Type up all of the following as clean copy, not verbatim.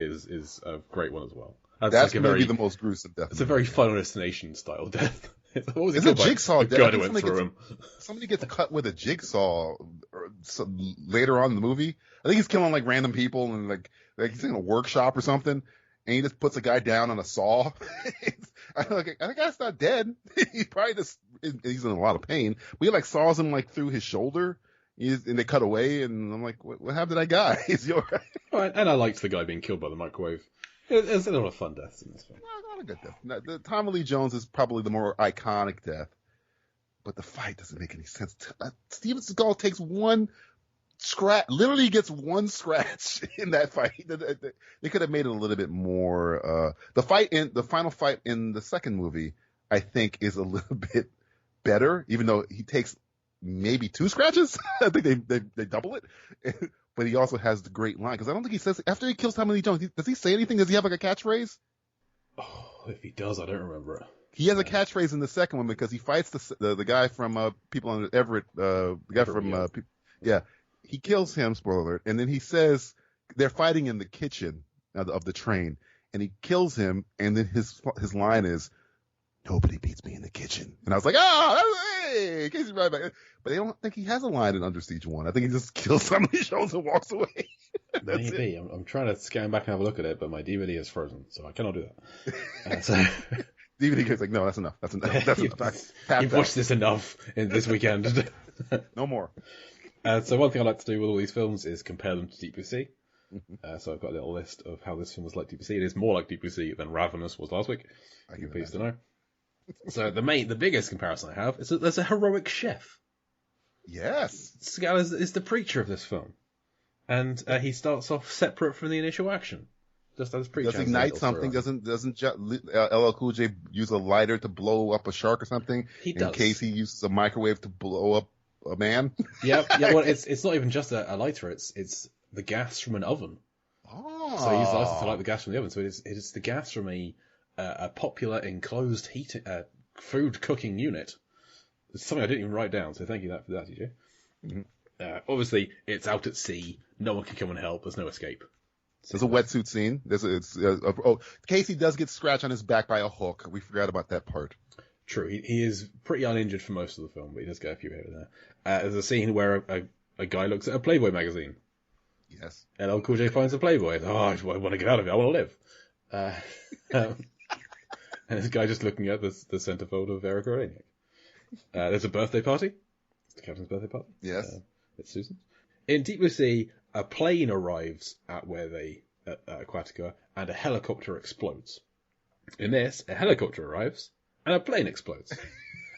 is a great one as well. That's like maybe the most gruesome death. It's a very Final Destination style death. What was it? It's a jigsaw death. Somebody gets cut with a jigsaw later on in the movie. I think he's killing like random people and like he's in a workshop or something, and he just puts a guy down on a saw. I think the guy's not dead. He's probably just he's in a lot of pain. We like saws him like through his shoulder. And they cut away, and I'm like, what happened to that guy? Is he all right? And I liked the guy being killed by the microwave. There's a lot of fun deaths in this film. Not a good death. The Tommy Lee Jones is probably the more iconic death, but the fight doesn't make any sense. Steven Seagal takes one scratch, literally gets one scratch in that fight. They could have made it a little bit more. The final fight in the second movie, I think, is a little bit better, even though he takes maybe 2 scratches. I think they double it. But he also has the great line, because I don't think he says, after he kills Tommy Lee Jones, does he say anything? Does he have like a catchphrase? Oh, if he does, I don't remember it. He has a catchphrase in the second one because he fights the guy from People on Everett, the guy from he kills him, spoiler alert, and then he says they're fighting in the kitchen of the train, and he kills him, and then his line is, "Nobody beats me in the kitchen." And I was like, hey, Casey Ryback. But they don't think he has a line in Under Siege 1. I think he just kills somebody, shows and walks away. Maybe. I'm trying to scan back and have a look at it, but my DVD is frozen, so I cannot do that. DVD is like, no, that's enough. That's enough. You've watched this enough in this weekend. No more. So one thing I like to do with all these films is compare them to Deep Blue Sea. So I've got a little list of how this film was like Deep Blue Sea. It is more like Deep Blue Sea than Ravenous was last week. You're pleased to know. So the biggest comparison I have is that there's a heroic chef. Yes. Seagal is the preacher of this film. And he starts off separate from the initial action. Just as preacher. Does ignite something? Doesn't LL Cool J use a lighter to blow up a shark or something? He does. In case he uses a microwave to blow up a man? Yeah. Well, it's not even just a lighter. It's the gas from an oven. Oh. So he uses lighter to light the gas from the oven. So it is the gas from a popular enclosed food cooking unit. It's something I didn't even write down, so thank you for that, DJ. Mm-hmm. Obviously, it's out at sea. No one can come and help. There's no escape. There's a wetsuit scene. Casey does get scratched on his back by a hook. We forgot about that part. True. He is pretty uninjured for most of the film, but he does get a few here and there. There's a scene where a guy looks at a Playboy magazine. Yes. And LL Cool J finds a Playboy. Oh, I want to get out of it. I want to live. And this guy just looking at the centerfold of Erika Eleniak. There's a birthday party. It's the captain's birthday party. Yes. It's Susan's. In Deep Blue Sea, a plane arrives at Aquatica, and a helicopter explodes. In this, a helicopter arrives, and a plane explodes.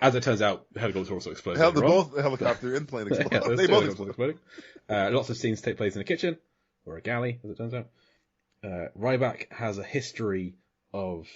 As it turns out, the helicopter also explodes. Both the helicopter and plane explode. Yeah, they both explode. Lots of scenes take place in a kitchen, or a galley, as it turns out. Ryback has a history of...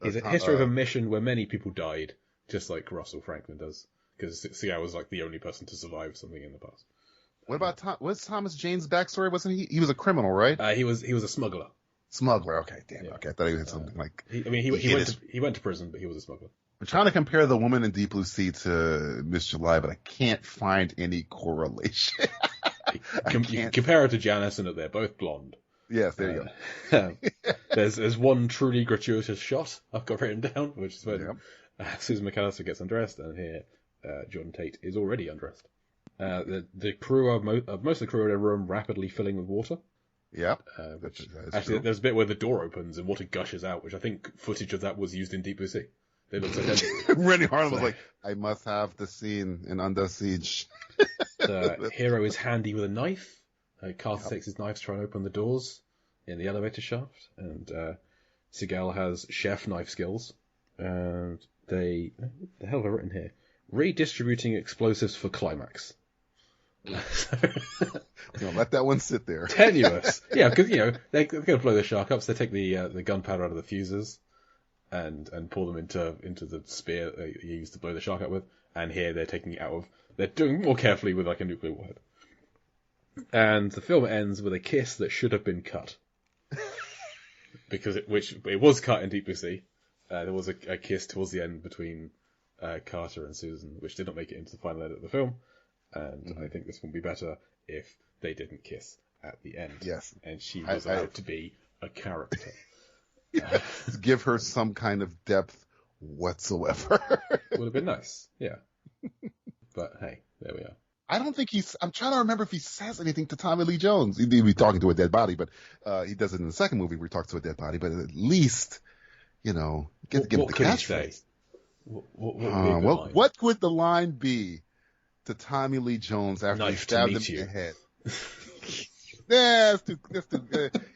He's a history of a mission where many people died, just like Russell Franklin does, because Seagal was like the only person to survive something in the past. What about what's Thomas Jane's backstory? Wasn't he? He was a criminal, right? He was a smuggler. Smuggler. Okay, damn. Yeah. Okay, I thought he had something like. He went to prison, but he was a smuggler. I'm trying to compare the woman in Deep Blue Sea to Miss July, but I can't find any correlation. You can compare her to Janice, and they're both blonde. Yes, there you go. There's one truly gratuitous shot I've got written down, which is when Susan McAllister gets undressed, and here John Tate is already undressed. The crew most of the crew are in a room rapidly filling with water. Yeah. Actually, there's a bit where the door opens and water gushes out, which I think footage of that was used in Deep Blue Sea. They look like Randy Harlan was like, I must have the scene in Under Siege. The hero is handy with a knife. Carter takes his knife to try and open the doors in the elevator shaft, and Seagal has chef knife skills. And what the hell have I written here? Redistributing explosives for climax. Let that one sit there. Tenuous. Yeah, because, they're going to blow the shark up, so they take the gunpowder out of the fuses and pour them into the spear they used to blow the shark up with. And here they're taking it out of... They're doing more carefully with like a nuclear warhead. And the film ends with a kiss that should have been cut. Because it was cut in Deep Blue Sea. There was a kiss towards the end between Carter and Susan, which did not make it into the final edit of the film. And I think this would be better if they didn't kiss at the end. Yes. And she was allowed to be a character. Give her some kind of depth whatsoever. Would have been nice, yeah. But hey, there we are. I don't think I'm trying to remember if he says anything to Tommy Lee Jones. He'd be talking to a dead body, but he does it in the second movie where he talks to a dead body. But at least, give him the catchphrase. What would the line be to Tommy Lee Jones after he stabbed him in the head? Yeah, that's too good.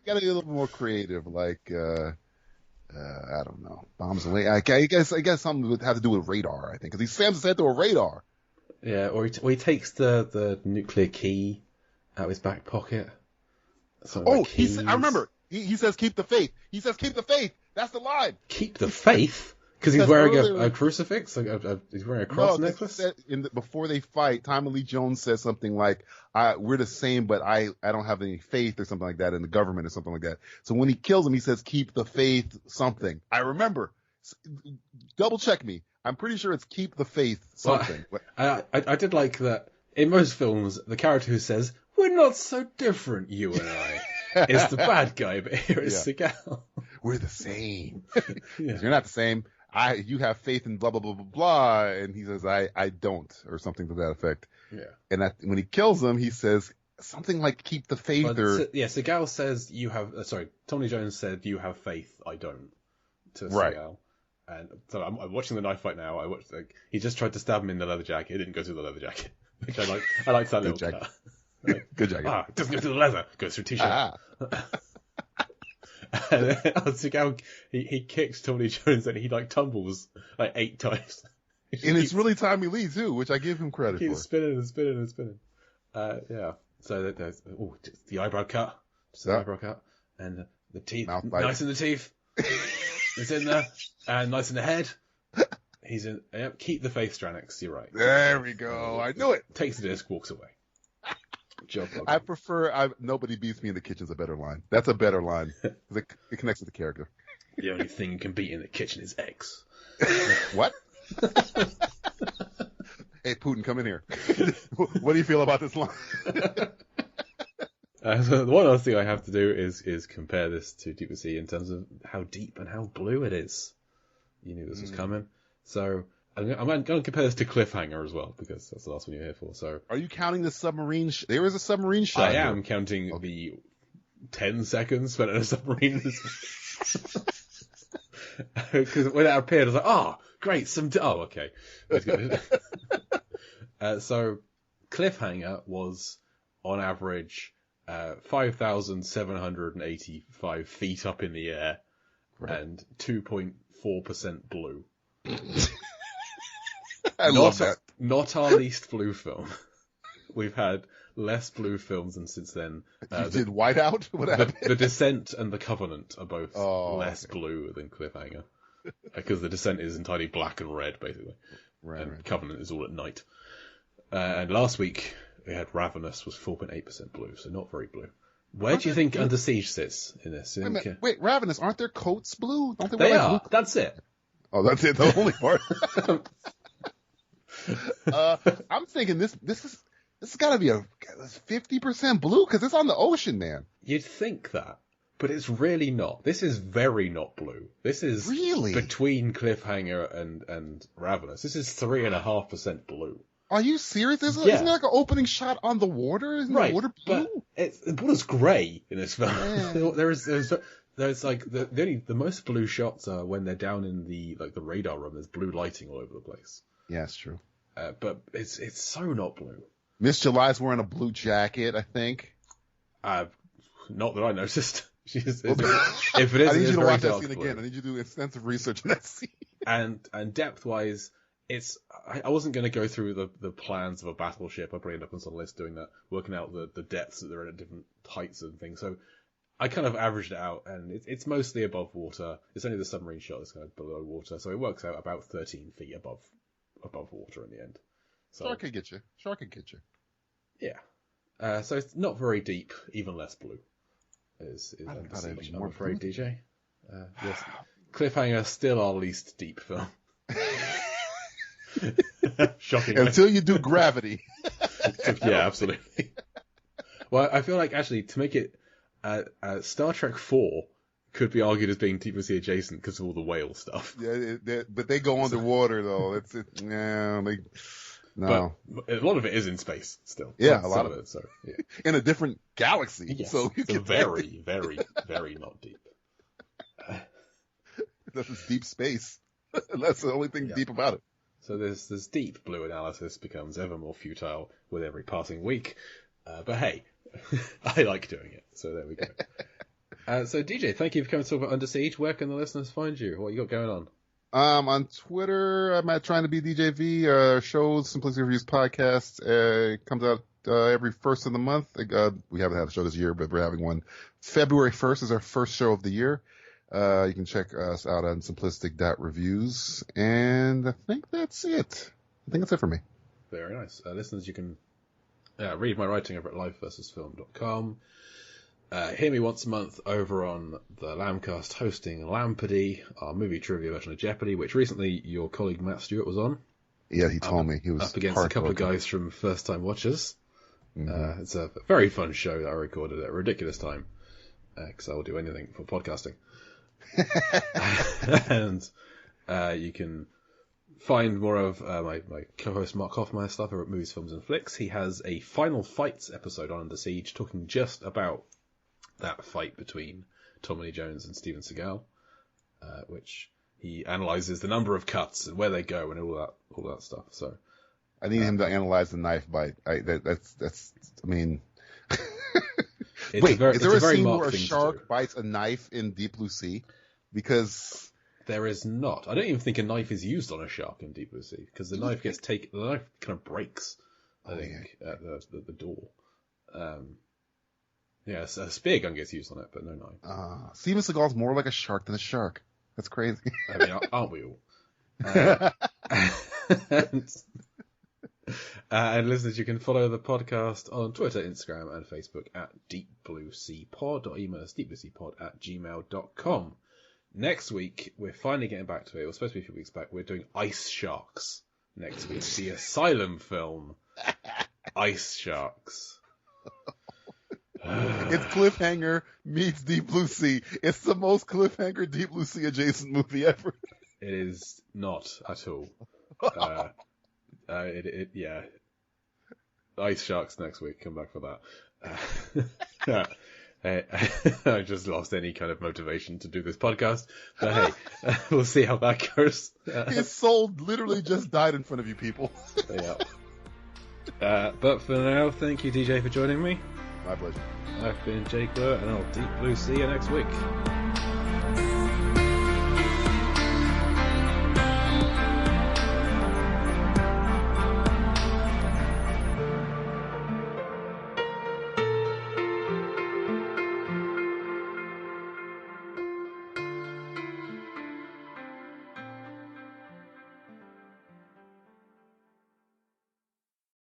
Gotta be a little more creative, like, I don't know, bombs away. I guess something would have to do with radar, I think, because he slams his head to a radar. Yeah, or he takes the nuclear key out of his back pocket. I remember. He says, keep the faith. He says, keep the faith. That's the line. Keep the faith? Because he's wearing a crucifix? He's wearing a cross necklace? Before they fight, Tommy Lee Jones says something like, we're the same, but I don't have any faith or something like that in the government or something like that. So when he kills him, he says, keep the faith something. I remember. Double check me. I'm pretty sure it's keep the faith something. Well, I did like that in most films, the character who says, we're not so different, you and I, is the bad guy, but here is Seagal. We're the same. You're not the same. You have faith in blah, blah, blah, blah, blah. And he says, I don't, or something to that effect. Yeah. And when he kills him, he says something like keep the faith Seagal says Tommy Jones said, you have faith, I don't, to Seagal. And so I'm watching the knife fight now. He just tried to stab him in the leather jacket. It didn't go through the leather jacket, which I like. I like that little cut. Good jacket. It doesn't go through the leather. Goes through t-shirt. And Seagal, he kicks Tommy Jones and he tumbles 8 times. And it's really Tommy Lee too, which I give him credit for. Keeps spinning and spinning and spinning. Yeah. So there's just the eyebrow cut, eyebrow cut, and the teeth, nice in the teeth. It's in there, and nice in the head. He's in. Yep, keep the faith, Stranix. You're right. There we go. I knew it. Takes the disc, walks away. Job. I prefer. Nobody beats me in the kitchen's a better line. That's a better line. It connects with the character. The only thing you can beat in the kitchen is eggs. What? Hey, Putin, come in here. What do you feel about this line? So the one other thing I have to do is compare this to Deep Sea in terms of how deep and how blue it is. You knew this was coming. So I'm going to compare this to Cliffhanger as well, because that's the last one you're here for. So are you counting the submarine? There is a submarine shot. I am counting the 10 seconds spent in a submarine. Because when it appeared, I was like, great, okay. That's good. So Cliffhanger was, on average, 5,785 feet up in the air, and 2.4% blue. I love that. Not our least blue film. We've had less blue films, and since then... did Whiteout? What happened? The Descent and The Covenant are both less blue than Cliffhanger. Because The Descent is entirely black and red, basically. And Covenant is all at night. And last week, we had Ravenous was 4.8% blue, so not very blue. Where do you think Under Siege sits in this? Wait, Ravenous, aren't their coats blue? Don't they are. Blue? That's it. Oh, that's it. The only part. I'm thinking this has got to be a 50% blue because it's on the ocean, man. You'd think that, but it's really not. This is very not blue. This is really between Cliffhanger and Ravenous. This is 3.5% blue. Are you serious? Isn't there like an opening shot on the water? Isn't the water blue? The water's grey in this film. There's like the most blue shots are when they're down in the radar room. There's blue lighting all over the place. Yeah, it's true. But it's so not blue. Miss July's wearing a blue jacket, I think. Not that I noticed. If it is, I need you to watch that scene again. I need you to do extensive research on that scene. And depth wise, I wasn't going to go through the plans of a battleship. I probably end up on some list doing that, working out the depths that they're in at different heights and things. So I kind of averaged it out, and it's mostly above water. It's only the submarine shot that's kind of below water, so it works out about 13 feet above water in the end. So Shark could get you. Yeah. So it's not very deep, even less blue. I'm afraid, DJ. Yes. Cliffhanger still our least deep film. Shocking. Until you do Gravity. Yeah, absolutely. Well, I feel like actually to make it Star Trek 4 could be argued as being Deep Blue Sea adjacent because of all the whale stuff. Yeah, but they go underwater though. No. But a lot of it is in space still. Yeah, a lot of it. So yeah. In a different galaxy. Yes. So you can very, very, very not deep. This is deep space. That's the only thing deep about it. So this deep blue analysis becomes ever more futile with every passing week. But hey, I like doing it. So there we go. So DJ, thank you for coming to talk about Under Siege. Where can the listeners find you? What you got going on? On Twitter, I'm at trying to be DJ V. Shows Simplicity Reviews podcast comes out every first of the month. We haven't had a show this year, but we're having one. February 1st is our first show of the year. You can check us out on simplistic.reviews. And I think that's it. I think that's it for me. Very nice. Listeners, you can read my writing over at lifeversusfilm.com. Hear me once a month over on the Lambcast hosting Lampardy, our movie trivia version of Jeopardy, which recently your colleague Matt Stewart was on. Yeah, he told me. He was up against a couple of guys from First Time Watchers. Mm-hmm. It's a very fun show that I recorded at a ridiculous time, because I will do anything for podcasting. And you can find more of my co-host Mark Hoffmeyer's stuff over at Movies, Films and Flicks. He has a Final Fights episode on Under Siege talking just about that fight between Tommy Lee Jones and Steven Seagal, which he analyzes the number of cuts and where they go and all that stuff. So I need him to analyze the knife bite. Wait, is there a scene where a shark bites a knife in Deep Blue Sea? Because there is not. I don't even think a knife is used on a shark in Deep Blue Sea because the knife kind of breaks. I think at the door. Yeah, a spear gun gets used on it, but no knife. Steven Seagal's more like a shark than a shark. That's crazy. I mean, aren't we all? And listeners, you can follow the podcast on Twitter, Instagram, and Facebook at Deep Blue Sea Pod, or email us deepblueseapod@gmail.com. Next week, we're finally getting back to it. It was supposed to be a few weeks back. We're doing Ice Sharks next week. The Asylum film, Ice Sharks. It's Cliffhanger meets Deep Blue Sea. It's the most Cliffhanger Deep Blue Sea adjacent movie ever. It is not at all. Yeah. Ice Sharks next week. Come back for that. I just lost any kind of motivation to do this podcast. But hey, we'll see how that goes. His soul literally just died in front of you people. Yeah. But for now, thank you, DJ, for joining me. My pleasure. I've been Jake Blur, and I'll Deep Blue see you next week.